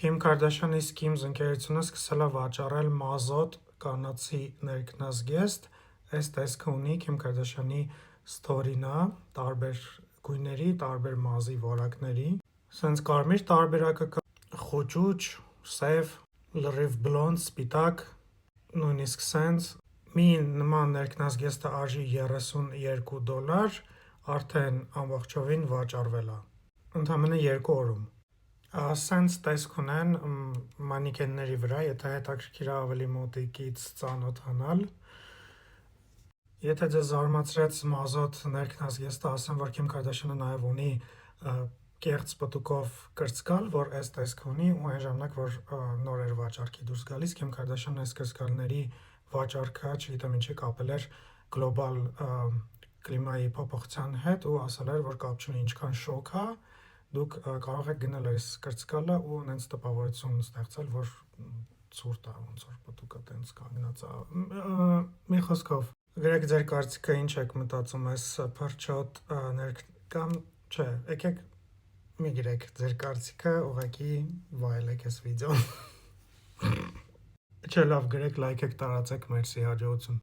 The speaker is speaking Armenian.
Քիմ Քարդաշյանի Skims ընկերությունը սկսել է վաճառել մազոտ կանացի ներքնազգեստ, այս տեսքը ունի Քիմ Քարդաշյանի ստորին է, տարբեր գույների, տարբեր մազի որակների, սենց կարմիր տարբերակը կա, խուճուճ, սև, լրիվ բլոնդ, սպիտակ, նույնիսկ սենց, մի նման ներքնազգեստը արժի $32, արդեն ամբողջովին վաճառվել է, ընդամենը 2 օրում, սենց տեսք ունեն մանիքենների վրա, եթե հետաքրքիր է ավելի մոտիկից ծանոթանալ, եթե ձեզ զարմացրեց մազոտ ներքնազգեստը, ասեմ, որ Քիմ Քարդաշյանը նաև ունի կեղծ պտուկով կրծկալ, որ այս տեսքը ունի ու այն ժամանակ, որ նոր էր վաճառքի դուրս գալիս, Քիմ Քարդաշյանը այս կրծկալների վաճառքը, չգիտեմ ինչի կապել էր գլոբալ կլիմայի փոփոխության հետ ու ասել էր, որ կապ չունի ինչքան շոգ է, դուք կարող եք գնել այս կրծկալը ու նենց տպավորություն ստեղծել, որ ցուրտ է, ոնց որ պտուկը տենց կանգնած է, մի խոսքով, գրեք ձեր կարծիքը, ինչ եք մտածում այս փրչոտ կամ չէ, եկեք մի գրեք ձեր կարծիքը, ուղղակի վայելեք այս վիդեոն, չէ լավ գրեք, լայքեք, տարածեք, մերսի, հաջողություն։